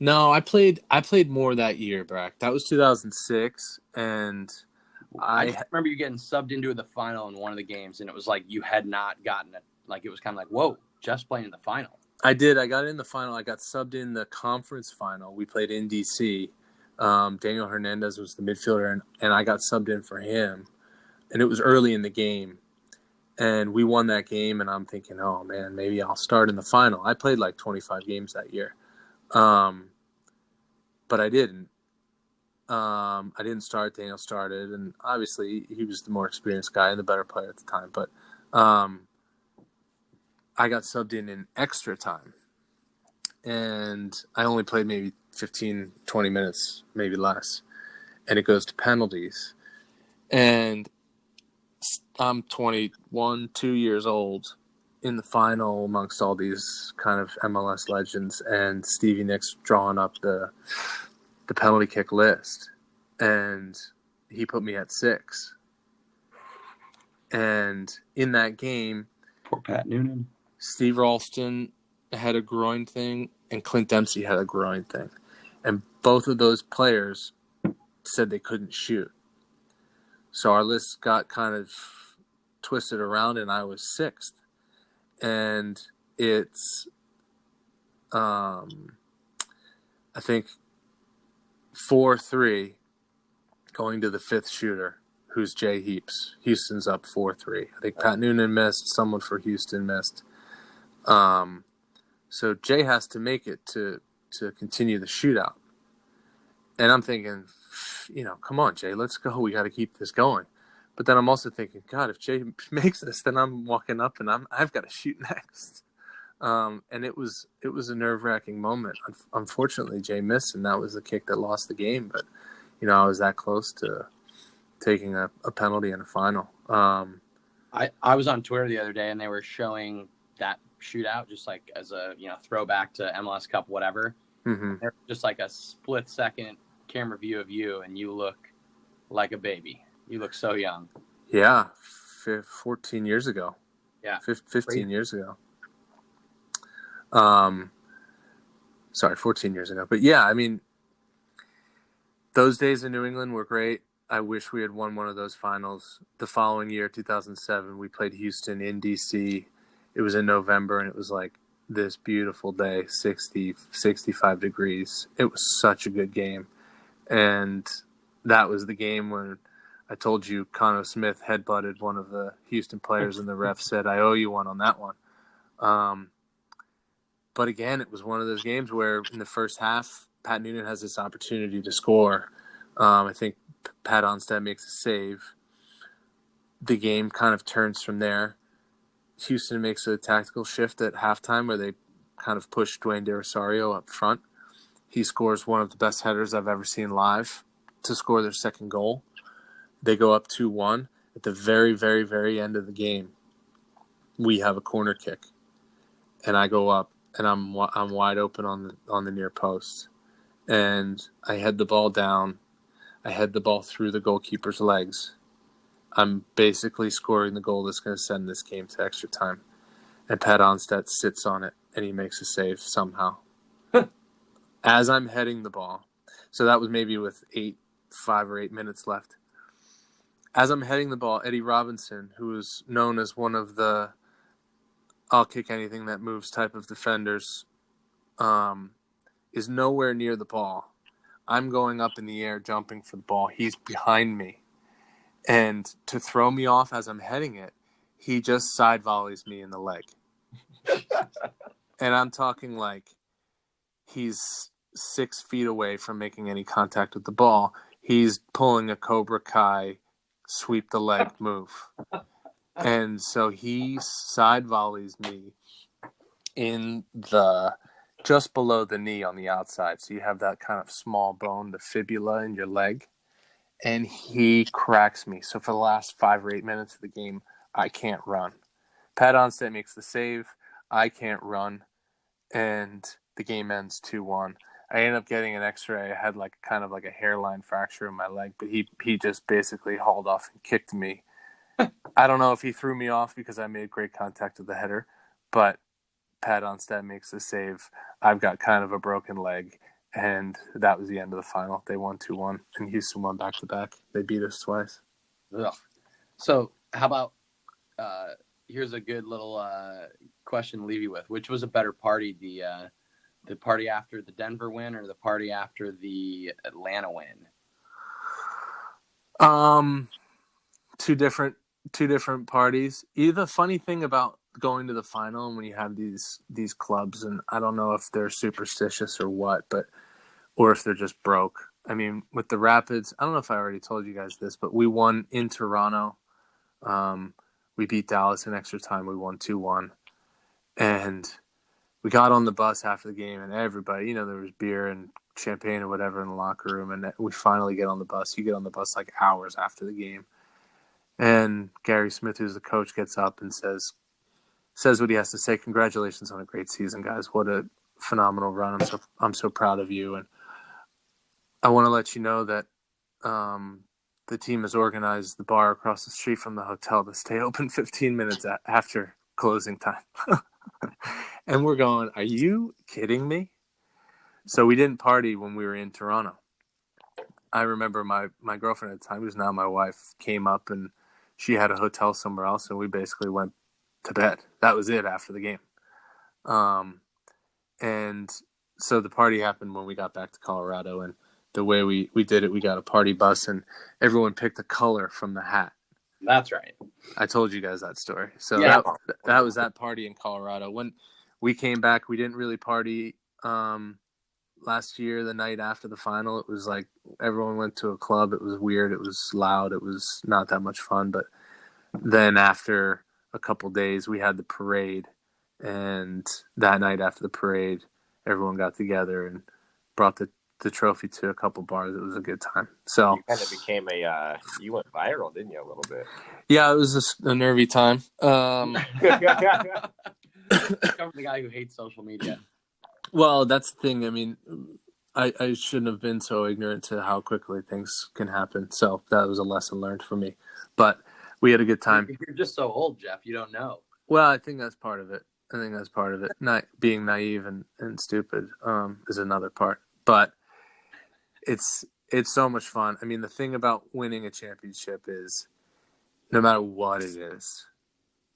No, I played more that year, Brack. That was 2006, and I just remember you getting subbed into the final in one of the games, and it was like you had not gotten it. Like it was kind of like, whoa, just playing in the final. I did. I got in the final. I got subbed in the conference final. We played in DC. Daniel Hernandez was the midfielder, and I got subbed in for him. And it was early in the game, and we won that game. And I'm thinking, oh man, maybe I'll start in the final. I played like 25 games that year, but I didn't. I didn't start. Daniel started, and obviously he was the more experienced guy and the better player at the time. But I got subbed in extra time, and I only played maybe 15, 20 minutes, maybe less, and it goes to penalties. And I'm 21, 2 years old in the final amongst all these kind of MLS legends, and Stevie Nicks drawing up the penalty kick list, and he put me at 6. And in that game, Poor Pat Noonan. Steve Ralston had a groin thing, and Clint Dempsey had a groin thing. And both of those players said they couldn't shoot. So our list got kind of twisted around, and I was 6th. And it's, I think, 4-3 going to the 5th shooter, who's Jay Heaps. Houston's up 4-3. I think Pat Noonan missed. Someone for Houston missed. So Jay has to make it to continue the shootout. And I'm thinking, come on, Jay, let's go. We got to keep this going. But then I'm also thinking, God, if Jay makes this, then I'm walking up and I've got to shoot next. And it was a nerve-wracking moment. Unfortunately, Jay missed, and that was the kick that lost the game. But I was that close to taking a penalty in a final. I was on Twitter the other day, and they were showing that shootout just like as a throwback to MLS Cup, whatever. Mm-hmm. There's just like a split-second camera view of you, and you look like a baby. You look so young. Yeah, 14 years ago. Yeah, 15 years ago. 14 years ago. But yeah, I mean, those days in New England were great. I wish we had won one of those finals. The following year, 2007, we played Houston in DC. It was in November, and it was like this beautiful day, 60, 65 degrees. It was such a good game. And that was the game when I told you Connor Smith headbutted one of the Houston players, and the ref said, I owe you one on that one. But again, it was one of those games where in the first half, Pat Noonan has this opportunity to score. I think Pat Onstad makes a save. The game kind of turns from there. Houston makes a tactical shift at halftime where they kind of push Dwayne De Rosario up front. He scores one of the best headers I've ever seen live to score their second goal. They go up 2-1. At the very, very, very end of the game, we have a corner kick. And I go up, and I'm wide open on the near post. And I head the ball down. I head the ball through the goalkeeper's legs. I'm basically scoring the goal that's going to send this game to extra time. And Pat Onstedt sits on it, and he makes a save somehow. As I'm heading the ball, so that was maybe with 5 or 8 minutes left. As I'm heading the ball, Eddie Robinson, who is known as one of the I'll kick anything that moves type of defenders, is nowhere near the ball. I'm going up in the air, jumping for the ball. He's behind me. And to throw me off as I'm heading it, he just side volleys me in the leg. And I'm talking like he's 6 feet away from making any contact with the ball. He's pulling a Cobra Kai sweep the leg move. And so he side volleys me in the just below the knee on the outside. So you have that kind of small bone, the fibula in your leg. And he cracks me. So for the last 5 or 8 minutes of the game, I can't run. Pat Onstedt makes the save. I can't run. And the game ends 2-1. I ended up getting an X-ray. I had like kind of like a hairline fracture in my leg, but he just basically hauled off and kicked me. I don't know if he threw me off because I made great contact with the header, but Pat Onstedt makes the save. I've got kind of a broken leg, and that was the end of the final. They won 2-1, and Houston won back-to-back. They beat us twice. Ugh. So how about here's a good little question to leave you with. Which was a better party, the party after the Denver win or the party after the Atlanta win? Two different parties. The funny thing about going to the final and when you have these clubs, and I don't know if they're superstitious or what, or if they're just broke. I mean, with the Rapids, I don't know if I already told you guys this, but we won in Toronto. We beat Dallas in extra time. We won 2-1. And we got on the bus after the game, and everybody, there was beer and champagne or whatever in the locker room, and we finally get on the bus. You get on the bus like hours after the game. And Gary Smith, who's the coach, gets up and says what he has to say. Congratulations on a great season, guys. What a phenomenal run. I'm so proud of you. And I want to let you know that the team has organized the bar across the street from the hotel to stay open 15 minutes after closing time. And we're going, are you kidding me? So we didn't party when we were in Toronto. I remember my girlfriend at the time, who's now my wife, came up and she had a hotel somewhere else, and we basically went to bed. That was it after the game. And so the party happened when we got back to Colorado, and the way we did it, we got a party bus, and everyone picked a color from the hat. That's right. I told you guys that story. So yeah. that was that party in Colorado. When we came back, we didn't really party last year, the night after the final. It was like everyone went to a club. It was weird. It was loud. It was not that much fun. But then after a couple days, we had the parade. And that night after the parade, everyone got together and brought the trophy to a couple bars. It was a good time. So you kind of became you went viral, didn't you, a little bit? Yeah, it was a nervy time. I'm the guy who hates social media. Well, that's the thing. I mean, I shouldn't have been so ignorant to how quickly things can happen. So that was a lesson learned for me. But we had a good time. You're just so old, Jeff. You don't know. Well, I think that's part of it. Not being naive and stupid is another part. But it's so much fun. I mean, the thing about winning a championship is no matter what it is,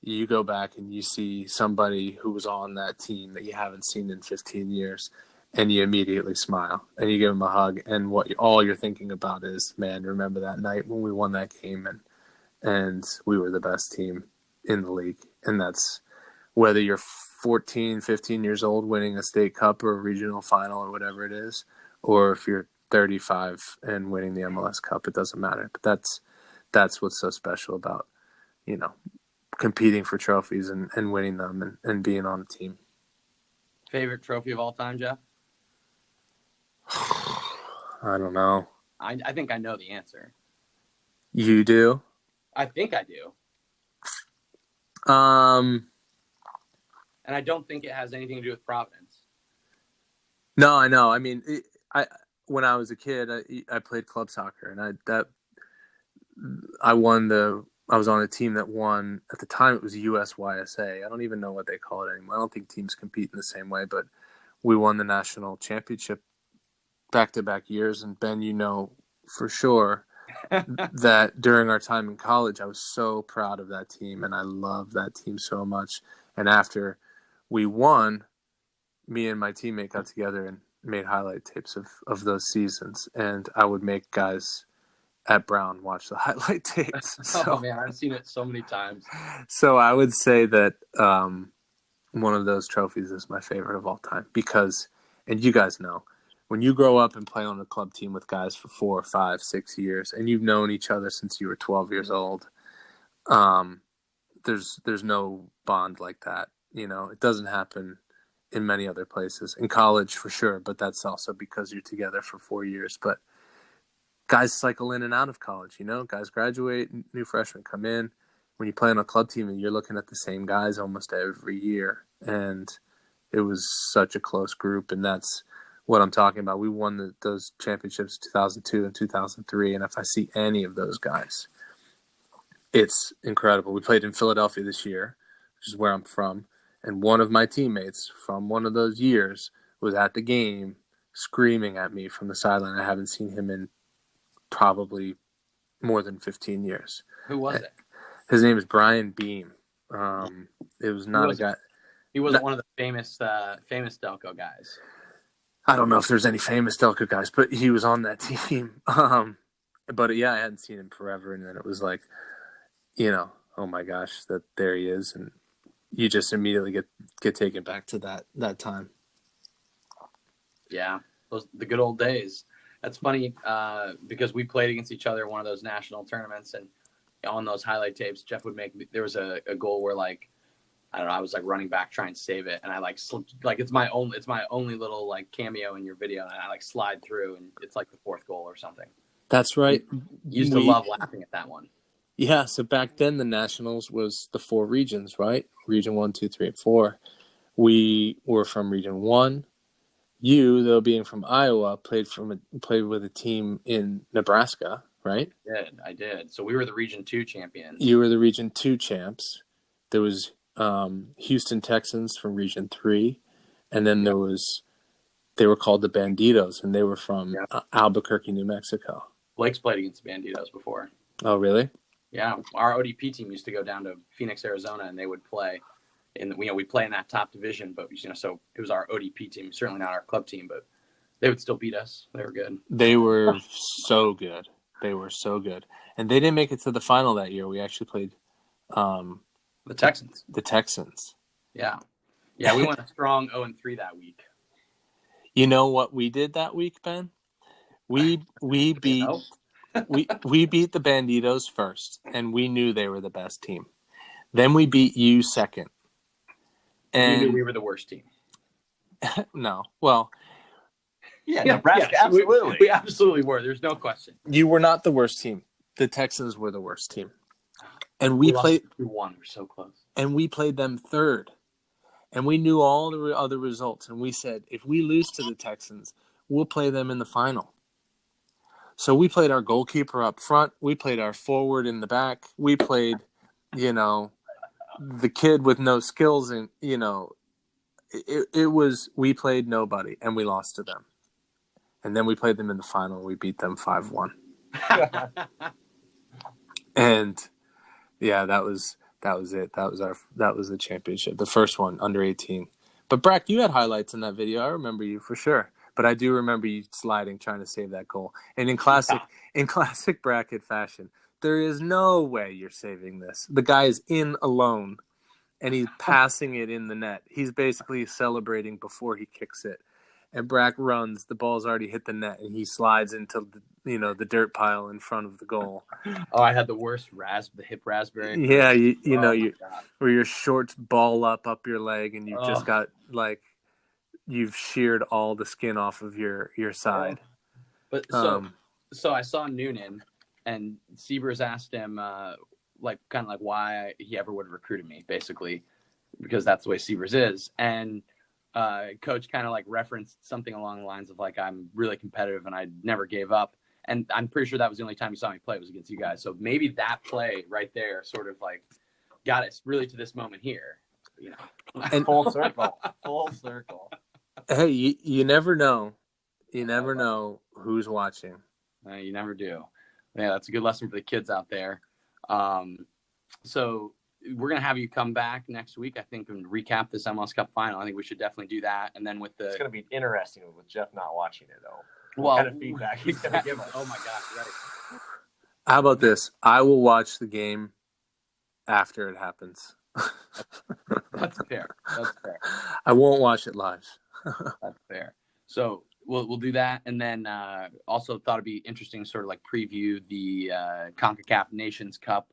you go back and you see somebody who was on that team that you haven't seen in 15 years, and you immediately smile and you give them a hug. And all you're thinking about is, man, remember that night when we won that game and we were the best team in the league. And that's whether you're 14, 15 years old winning a state cup or a regional final or whatever it is, or if you're 35 and winning the MLS Cup, it doesn't matter. But that's what's so special about, competing for trophies and winning them and being on a team. Favorite trophy of all time, Jeff? I don't know. I think I know the answer. You do? I think I do. And I don't think it has anything to do with Providence. No, I know. I mean, when I was a kid, I played club soccer, and I won I was on a team that won, at the time it was USYSA. I don't even know what they call it anymore. I don't think teams compete in the same way, but we won the national championship back-to-back years. And Ben, you know for sure that during our time in college, I was so proud of that team, and I loved that team so much. And after we won, me and my teammate got together and made highlight tapes of those seasons, and I would make guys at Brown watch the highlight tapes. Oh man, I've seen it so many times. So I would say that one of those trophies is my favorite of all time because, and you guys know, when you grow up and play on a club team with guys for 4, 5, 6 years, and you've known each other since you were 12 years old, there's no bond like that. You know, it doesn't happen in many other places. In college, for sure, but that's also because you're together for 4 years. But guys cycle in and out of college, you know? Guys graduate, new freshmen come in. When you play on a club team, and you're looking at the same guys almost every year. And it was such a close group, and that's what I'm talking about. We won those championships 2002 and 2003, and if I see any of those guys, it's incredible. We played in Philadelphia this year, which is where I'm from, and one of my teammates from one of those years was at the game screaming at me from the sideline. I haven't seen him in probably more than 15 years. Who was it? His name is Brian Beam. It was not a guy. He wasn't one of the famous Delco guys. I don't know if there's any famous Delco guys, but he was on that team. But yeah, I hadn't seen him forever, and then it was like, you know, oh my gosh, that there he is, and you just immediately get taken back to that time. Yeah, the good old days. That's funny because we played against each other in one of those national tournaments, and on those highlight tapes, Jeff would make. There was a goal where, like, I don't know, I was like running back trying to save it, and I it's my only little like cameo in your video, and I like slide through, and it's like the fourth goal or something. That's right. Used to love laughing at that one. Yeah, so back then the Nationals was the 4 regions, right? Region 1, 2, 3, and 4. We were from Region 1. You, though being from Iowa, played with a team in Nebraska, right? I did. So we were the Region 2 champions. You were the Region 2 champs. There was Houston Texans from Region 3, and then they were called the Banditos, and they were from Albuquerque, New Mexico. Blake's played against the Banditos before. Oh, really? Yeah, our ODP team used to go down to Phoenix, Arizona, and they would play. We'd play in that top division, but so it was our ODP team, certainly not our club team, but they would still beat us. They were good. They were so good. They were so good, and they didn't make it to the final that year. We actually played the Texans. The Texans. Yeah, we went a strong 0-3 that week. You know what we did that week, Ben? We beat we beat the Banditos first, and we knew they were the best team. Then we beat you second. And you knew we were the worst team. No. Well, Nebraska, absolutely. We absolutely were. There's no question. You were not the worst team. The Texans were the worst team. And we played 2-1. We're so close. And we played them third. And we knew all the other results. And we said, if we lose to the Texans, we'll play them in the final. So we played our goalkeeper up front. We played our forward in the back. We played, the kid with no skills. And, we played nobody. And we lost to them. And then we played them in the final. And we beat them 5-1. And, yeah, that was it. That was the championship. The first one, under 18. But, Brack, you had highlights in that video. I remember you for sure. But I do remember you sliding, trying to save that goal. And in classic bracket fashion, there is no way you're saving this. The guy is in alone, and he's passing it in the net. He's basically celebrating before he kicks it. And Brack runs. The ball's already hit the net, and he slides into the dirt pile in front of the goal. Oh, I had the worst the hip raspberry. Yeah, where your shorts ball up your leg, and you've just got you've sheared all the skin off of your side. But so I saw Noonan, and Siebers asked him why he ever would have recruited me, basically, because that's the way Siebers is. And Coach kind of like referenced something along the lines of like, I'm really competitive and I never gave up. And I'm pretty sure that was the only time you saw me play was against you guys. So maybe that play right there sort of like got us really to this moment here, you know. And full circle. Full circle. Hey, you never know. You never know who's watching. You never do. Yeah, that's a good lesson for the kids out there. So we're going to have you come back next week, I think, and recap this MLS Cup final. I think we should definitely do that. And then with the... It's going to be interesting with Jeff not watching it, though. What kind of feedback he's going to give us. Oh, my gosh, right. How about this? I will watch the game after it happens. That's fair. That's fair. I won't watch it live. That's fair. So we'll do that. And then also thought it'd be interesting to sort of like preview the CONCACAF Nations Cup.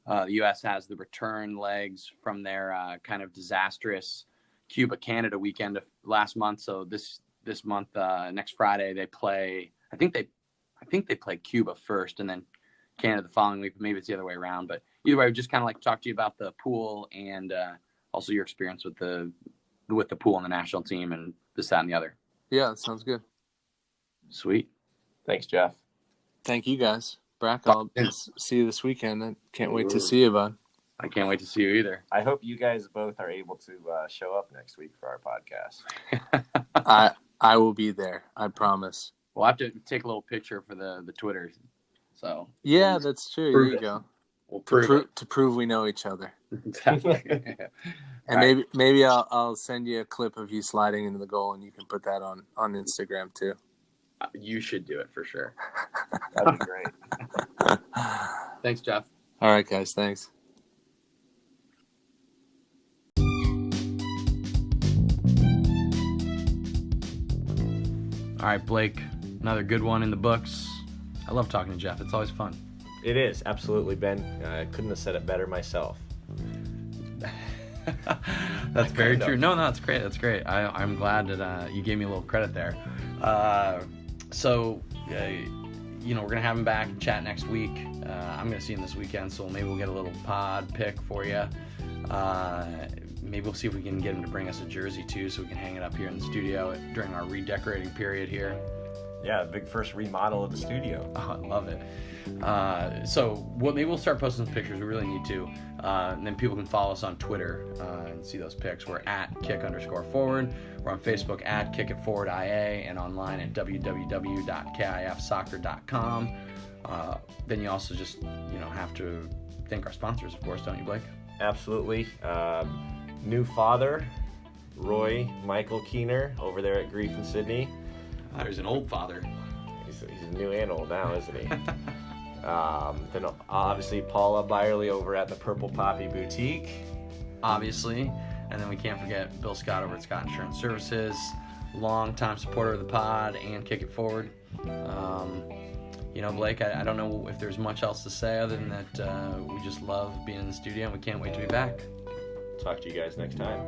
The U.S. has the return legs from their kind of disastrous Cuba-Canada weekend of last month. So this month, next Friday, they play. I think they play Cuba first, and then Canada the following week. Maybe it's the other way around. But either way, we just kind of like to talk to you about the pool and also your experience with the pool and the national team and this, that, and the other. Yeah, that sounds good. Sweet. Thanks, Jeff. Thank you, guys. Brack, I'll see you this weekend. I can't wait to see you, bud. I can't wait to see you either. I hope you guys both are able to show up next week for our podcast. I will be there. I promise. We'll have to take a little picture for the Twitter. So yeah, that's true. There you go. We'll to prove we know each other. Exactly. And maybe I'll send you a clip of you sliding into the goal, and you can put that on Instagram too. You should do it for sure. That'd be great. Thanks, Jeff. All right, guys. Thanks. All right, Blake. Another good one in the books. I love talking to Jeff. It's always fun. It is, absolutely, Ben. I couldn't have said it better myself. That's very true. No, that's great. That's great. I'm glad that you gave me a little credit there. So, we're going to have him back and chat next week. I'm going to see him this weekend, so maybe we'll get a little pod pick for you. Maybe we'll see if we can get him to bring us a jersey, too, so we can hang it up here in the studio during our redecorating period here. Yeah, big first remodel of the studio. Oh, I love it. Maybe we'll start posting some pictures. We really need to. And then people can follow us on Twitter and see those pics. We're at @kick_forward. We're on Facebook at @kickitforwardIA and online at www.kifsoccer.com. Then you also just, have to thank our sponsors, of course, don't you, Blake? Absolutely. New father, Roy Michael Keener, over there at Grief in Sydney. There's an old father. He's a new animal now, isn't he? Then obviously Paula Byerly over at the Purple Poppy Boutique. Obviously. And then we can't forget Bill Scott over at Scott Insurance Services, longtime supporter of the pod and Kick It Forward. Blake, I don't know if there's much else to say other than that we just love being in the studio and we can't wait to be back. Talk to you guys next time.